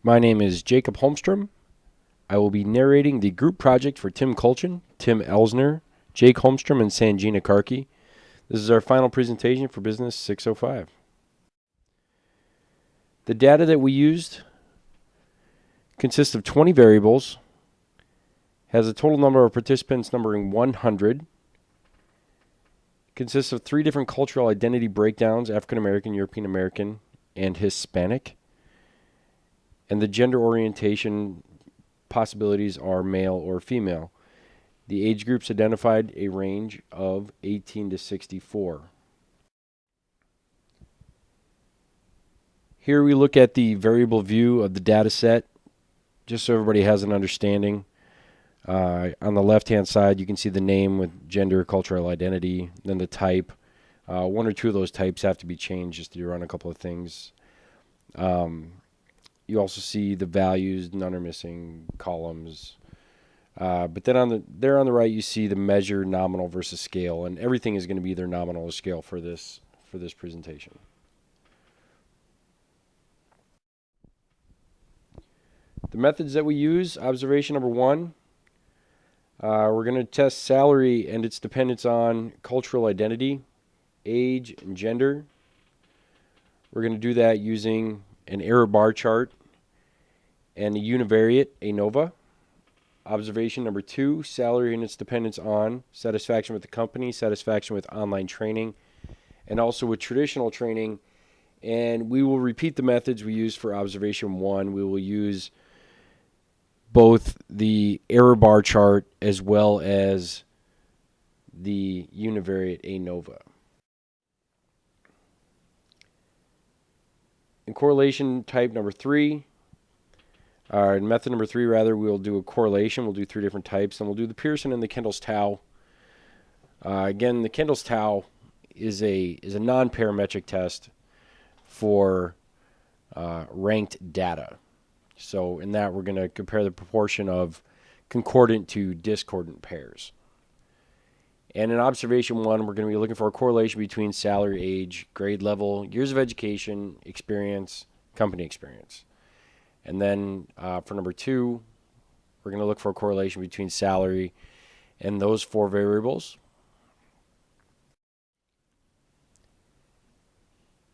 My name is Jacob Holmstrom. I will be narrating the group project for Tim Kulchin, Tim Elsner, Jake Holmstrom, and Sanjina Karki. This is our final presentation for Business 605. The data that we used consists of 20 variables, has a total number of participants numbering 100, consists of 3 different cultural identity breakdowns: African American, European American, and Hispanic. And the gender orientation possibilities are male or female. The age groups identified a range of 18 to 64. Here we look at the variable view of the data set, just so everybody has an understanding. On the left-hand side, you can see the name with gender, cultural identity, then the type. 1 or 2 of those types have to be changed just to run a couple of things. You also see the values, none are missing, columns. But then there on the right, you see the measure, nominal versus scale, and everything is going to be either nominal or scale for this presentation. The methods that we use: observation number 1. We're going to test salary and its dependence on cultural identity, age, and gender. We're going to do that using an error bar chart and a univariate ANOVA. Observation number 2, salary and its dependence on satisfaction with the company, satisfaction with online training, and also with traditional training. And we will repeat the methods we used for observation 1. We will use both the error bar chart as well as the univariate ANOVA. In correlation type number 3, in method number 3 rather, we'll do a correlation. We'll do 3 different types, and we'll do the Pearson and the Kendall's tau. Again, the Kendall's tau is a non-parametric test for ranked data. So in that, we're going to compare the proportion of concordant to discordant pairs. And in observation 1, we're going to be looking for a correlation between salary, age, grade level, years of education, experience, company experience. And then for number 2, we're going to look for a correlation between salary and those 4 variables.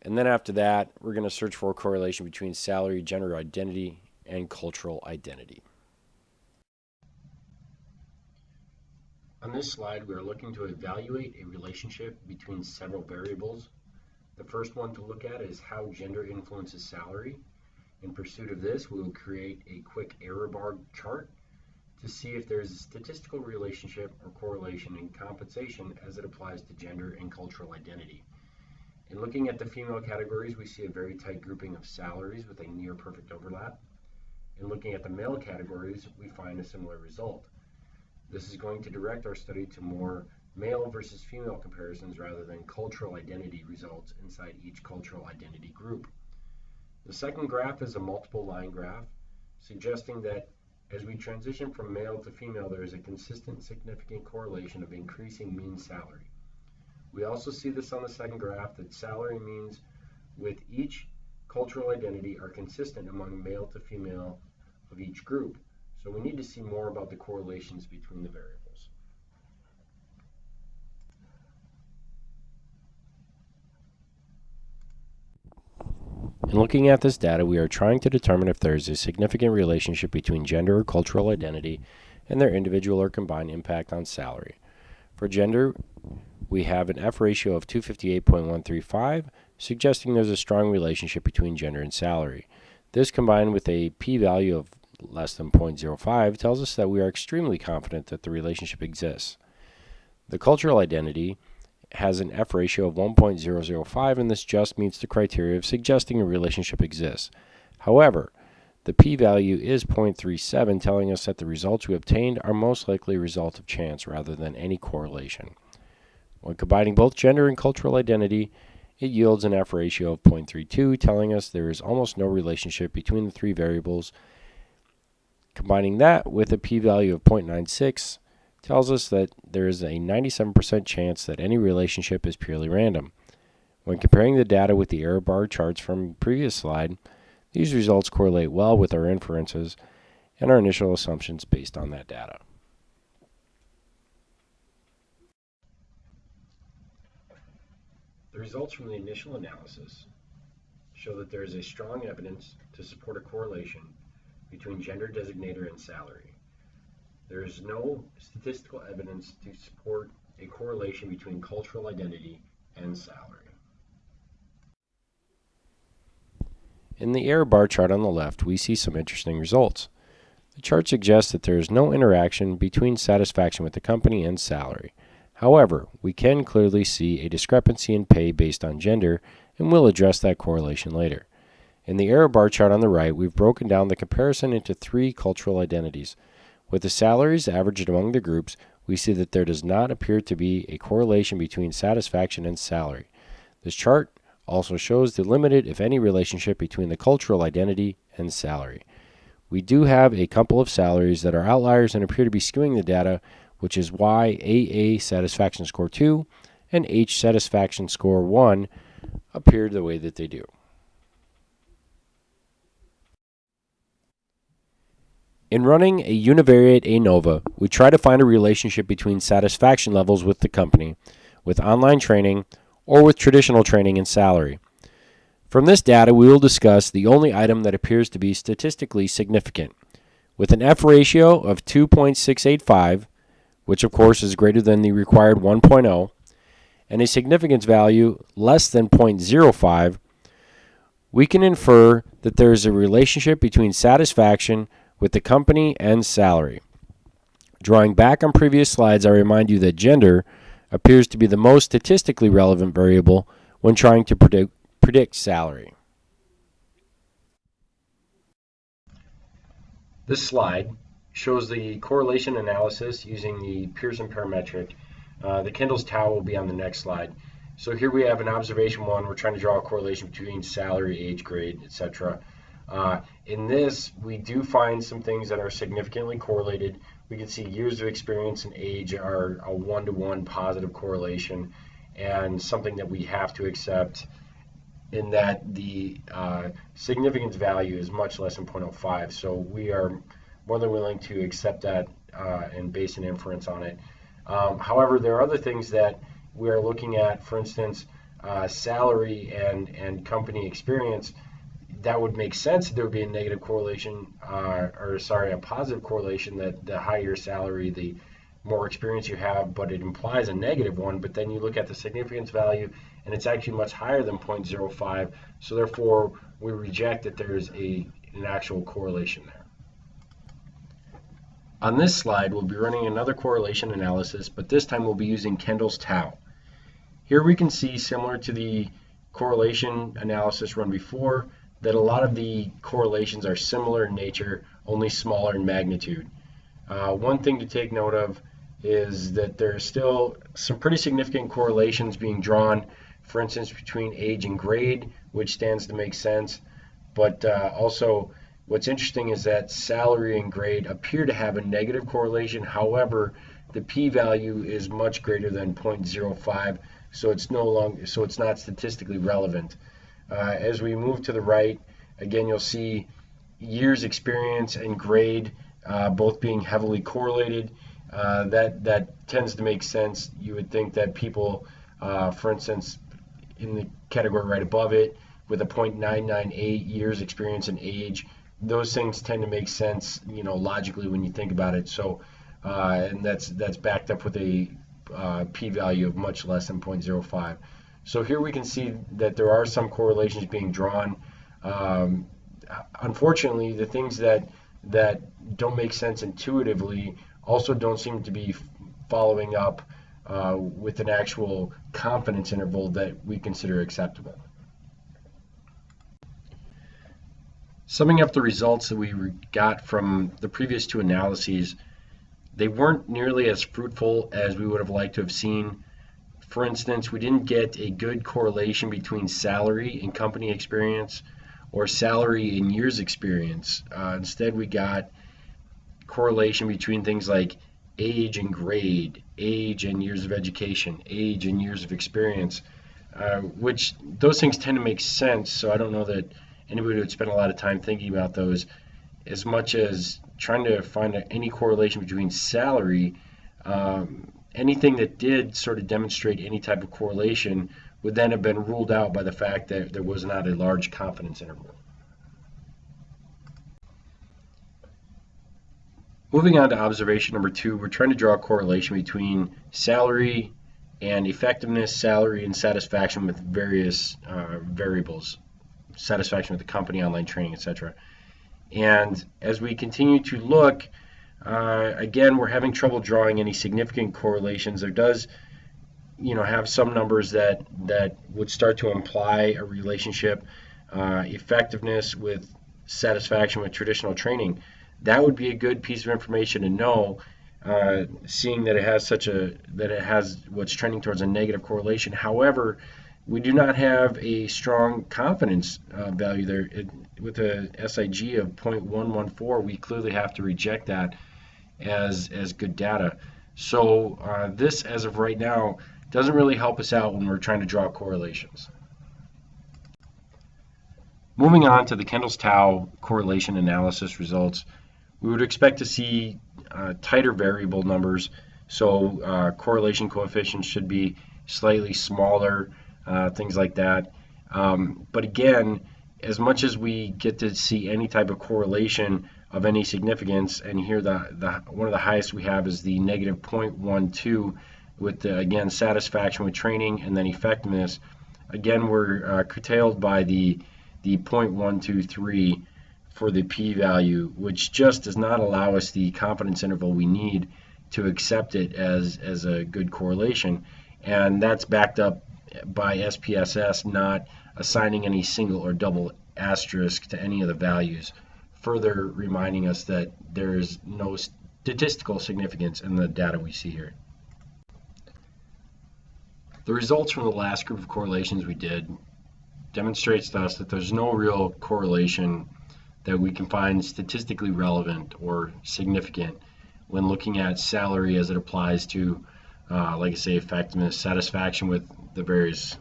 And then after that, we're going to search for a correlation between salary, gender identity, and cultural identity. On this slide, we are looking to evaluate a relationship between several variables. The first one to look at is how gender influences salary. In pursuit of this, we will create a quick error bar chart to see if there is a statistical relationship or correlation in compensation as it applies to gender and cultural identity. In looking at the female categories, we see a very tight grouping of salaries with a near perfect overlap. In looking at the male categories, we find a similar result. This is going to direct our study to more male versus female comparisons rather than cultural identity results inside each cultural identity group. The second graph is a multiple line graph, suggesting that as we transition from male to female, there is a consistent significant correlation of increasing mean salary. We also see this on the second graph, that salary means with each cultural identity are consistent among male to female of each group. So we need to see more about the correlations between the variables. In looking at this data, we are trying to determine if there is a significant relationship between gender or cultural identity and their individual or combined impact on salary. For gender, we have an F ratio of 258.135, suggesting there's a strong relationship between gender and salary. This, combined with a p-value of less than 0.05, tells us that we are extremely confident that the relationship exists. The cultural identity has an F ratio of 1.005, and this just meets the criteria of suggesting a relationship exists. However, the p-value is 0.37, telling us that the results we obtained are most likely a result of chance rather than any correlation. When combining both gender and cultural identity, it yields an F ratio of 0.32, telling us there is almost no relationship between the 3 variables. Combining that with a p-value of 0.96 tells us that there is a 97% chance that any relationship is purely random. When comparing the data with the error bar charts from the previous slide, These results correlate well with our inferences and our initial assumptions based on that data. The results from the initial analysis show that there is a strong evidence to support a correlation between gender designator and salary. There is no statistical evidence to support a correlation between cultural identity and salary. In the error bar chart on the left, we see some interesting results. The chart suggests that there is no interaction between satisfaction with the company and salary. However, we can clearly see a discrepancy in pay based on gender, and we'll address that correlation later. In the error bar chart on the right, we've broken down the comparison into 3 cultural identities. With the salaries averaged among the groups, we see that there does not appear to be a correlation between satisfaction and salary. This chart also shows the limited, if any, relationship between the cultural identity and salary. We do have a couple of salaries that are outliers and appear to be skewing the data, which is why AA satisfaction score 2 and H satisfaction score 1 appear the way that they do. In running a univariate ANOVA, we try to find a relationship between satisfaction levels with the company, with online training, or with traditional training and salary. From this data, we will discuss the only item that appears to be statistically significant. With an F ratio of 2.685, which of course is greater than the required 1.0, and a significance value less than 0.05, we can infer that there is a relationship between satisfaction with the company and salary. Drawing back on previous slides, I remind you that gender appears to be the most statistically relevant variable when trying to predict salary. This slide shows the correlation analysis using the Pearson parametric. The Kendall's tau will be on the next slide. So here we have an observation 1. We're trying to draw a correlation between salary, age, grade, etc. In this, we do find some things that are significantly correlated. We can see years of experience and age are a 1-to-1 positive correlation, and something that we have to accept in that the significance value is much less than 0.05. So we are more than willing to accept that and base an inference on it. However, there are other things that we are looking at, for instance, salary and company experience. That would make sense that there would be a negative correlation, a positive correlation, that the higher your salary, the more experience you have, but it implies a negative one. But then you look at the significance value, and it's actually much higher than 0.05. So therefore, we reject that there's an actual correlation there. On this slide, we'll be running another correlation analysis, but this time we'll be using Kendall's tau. Here we can see, similar to the correlation analysis run before, that a lot of the correlations are similar in nature, only smaller in magnitude. One thing to take note of is that there's still some pretty significant correlations being drawn, for instance, between age and grade, which stands to make sense. But also, what's interesting is that salary and grade appear to have a negative correlation. However, the p-value is much greater than 0.05, so it's not statistically relevant. As we move to the right, again, you'll see years experience and grade both being heavily correlated. That tends to make sense. You would think that people, for instance, in the category right above it, with a 0.998 years experience and age, those things tend to make sense, logically when you think about it. So, and that's backed up with a p-value of much less than 0.05. So here we can see that there are some correlations being drawn. Unfortunately, the things that don't make sense intuitively also don't seem to be following up with an actual confidence interval that we consider acceptable. Summing up the results that we got from the previous 2 analyses, they weren't nearly as fruitful as we would have liked to have seen. For instance, we didn't get a good correlation between salary and company experience or salary and years experience. Instead, we got correlation between things like age and grade, age and years of education, age and years of experience, which those things tend to make sense. So I don't know that anybody would spend a lot of time thinking about those, as much as trying to find any correlation between salary. Anything that did sort of demonstrate any type of correlation would then have been ruled out by the fact that there was not a large confidence interval. Moving on to observation number 2, we're trying to draw a correlation between salary and effectiveness, salary and satisfaction with various variables, satisfaction with the company, online training, etc. And as we continue to look, again, we're having trouble drawing any significant correlations. There does, have some numbers that would start to imply a relationship, effectiveness with satisfaction with traditional training. That would be a good piece of information to know, seeing that it has what's trending towards a negative correlation. However, we do not have a strong confidence value there. With a SIG of 0.114, we clearly have to reject that as good data. So this, as of right now, doesn't really help us out when we're trying to draw correlations. Moving on to the Kendall's-Tau correlation analysis results, we would expect to see tighter variable numbers, so correlation coefficients should be slightly smaller, things like that. But again, as much as we get to see any type of correlation of any significance, and here one of the highest we have is the negative 0.12 with again satisfaction with training and then effectiveness. Again, we're curtailed by the 0.123 for the p-value, which just does not allow us the confidence interval we need to accept it as a good correlation. And that's backed up by SPSS not assigning any single or double asterisk to any of the values, further reminding us that there is no statistical significance in the data we see here. The results from the last group of correlations we did demonstrates to us that there's no real correlation that we can find statistically relevant or significant when looking at salary as it applies to, like I say, effectiveness, satisfaction with the various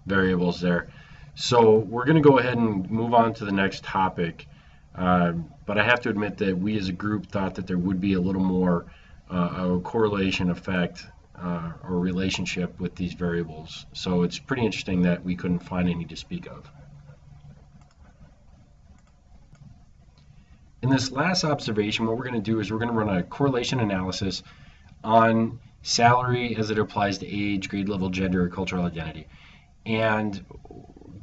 variables there. So we're going to go ahead and move on to the next topic, but I have to admit that we as a group thought that there would be a little more a correlation effect or relationship with these variables. So it's pretty interesting that we couldn't find any to speak of. In this last observation, what we're going to do is we're going to run a correlation analysis on salary as it applies to age, grade level, gender, or cultural identity. And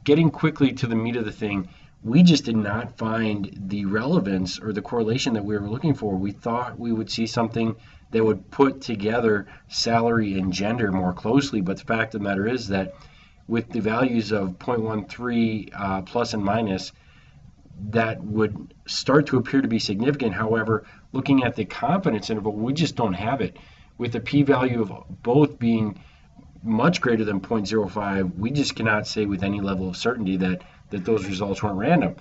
getting quickly to the meat of the thing, we just did not find the relevance or the correlation that we were looking for. We thought we would see something that would put together salary and gender more closely, but the fact of the matter is that with the values of 0.13 plus and minus, that would start to appear to be significant. However, looking at the confidence interval, we just don't have it. With a p-value of both being much greater than 0.05, we just cannot say with any level of certainty that those results weren't random.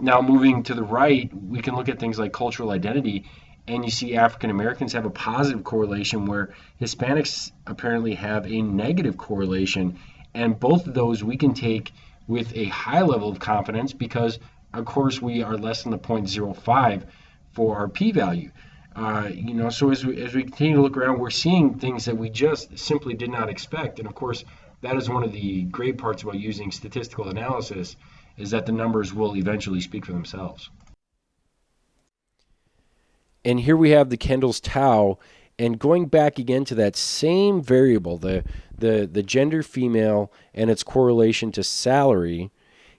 Now, moving to the right, we can look at things like cultural identity, and you see African Americans have a positive correlation where Hispanics apparently have a negative correlation, and both of those we can take with a high level of confidence because of course we are less than the 0.05 for our p-value. So as we continue to look around, we're seeing things that we just simply did not expect. And of course, that is one of the great parts about using statistical analysis, is that the numbers will eventually speak for themselves. And here we have the Kendall's-Tau, and going back again to that same variable, the gender female and its correlation to salary.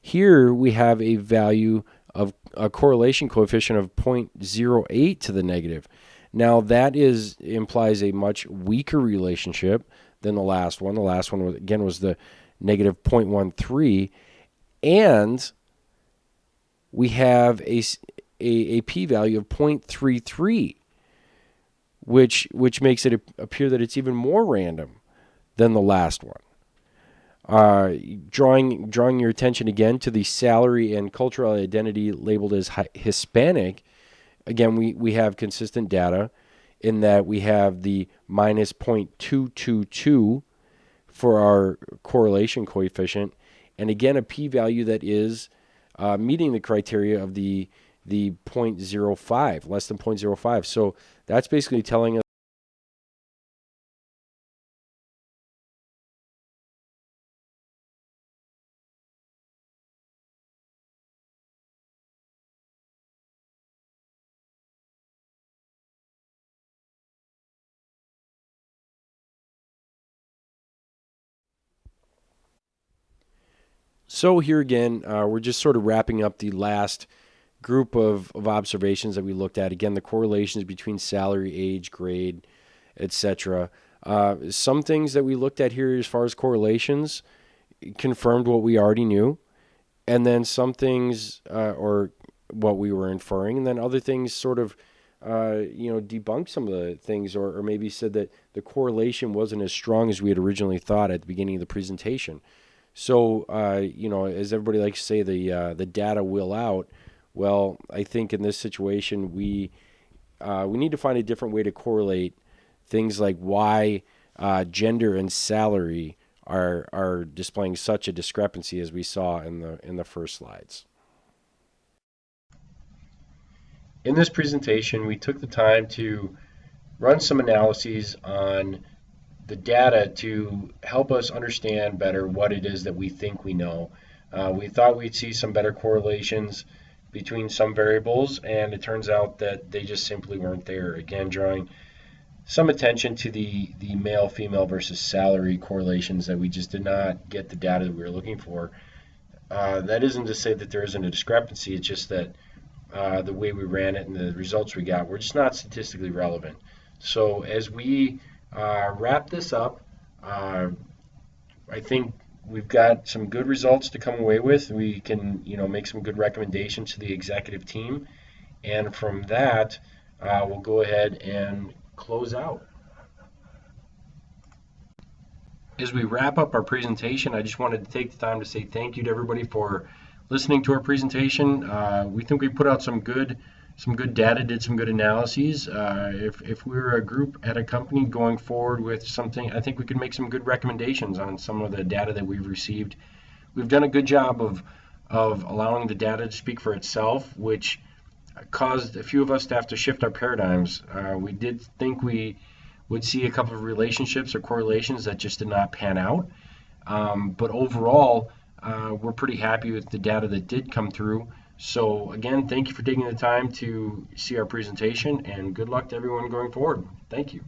Here we have a value of a correlation coefficient of 0.08 to the negative. Now that implies a much weaker relationship than the last one. The last one was the negative 0.13, and we have a p-value of 0.33, which makes it appear that it's even more random than the last one. Drawing your attention again to the salary and cultural identity labeled as Hispanic, again, we have consistent data in that we have the minus 0.222 for our correlation coefficient, and again a p-value that is meeting the criteria of the 0.05, less than 0.05. So that's basically telling us. So here again, we're just sort of wrapping up the last group of observations that we looked at. Again, the correlations between salary, age, grade, etc. Some things that we looked at here as far as correlations confirmed what we already knew, and then some things or what we were inferring, and then other things sort of debunked some of the things, or maybe said that the correlation wasn't as strong as we had originally thought at the beginning of the presentation. So, as everybody likes to say, the data will out. Well, I think in this situation, we need to find a different way to correlate things like why gender and salary are displaying such a discrepancy as we saw in the first slides. In this presentation, we took the time to run some analyses on the data to help us understand better what it is that we think we know. We thought we'd see some better correlations between some variables, and it turns out that they just simply weren't there. Again, drawing some attention to the male-female versus salary correlations, that we just did not get the data that we were looking for. That isn't to say that there isn't a discrepancy, it's just that the way we ran it and the results we got were just not statistically relevant. So as we wrap this up, I think we've got some good results to come away with. We can, make some good recommendations to the executive team, and from that, we'll go ahead and close out. As we wrap up our presentation, I just wanted to take the time to say thank you to everybody for listening to our presentation. We think we put out some good data, did some good analyses. If we were a group at a company going forward with something, I think we could make some good recommendations on some of the data that we've received. We've done a good job of allowing the data to speak for itself, which caused a few of us to have to shift our paradigms. We did think we would see a couple of relationships or correlations that just did not pan out. But overall, we're pretty happy with the data that did come through. So again, thank you for taking the time to see our presentation, and good luck to everyone going forward. Thank you.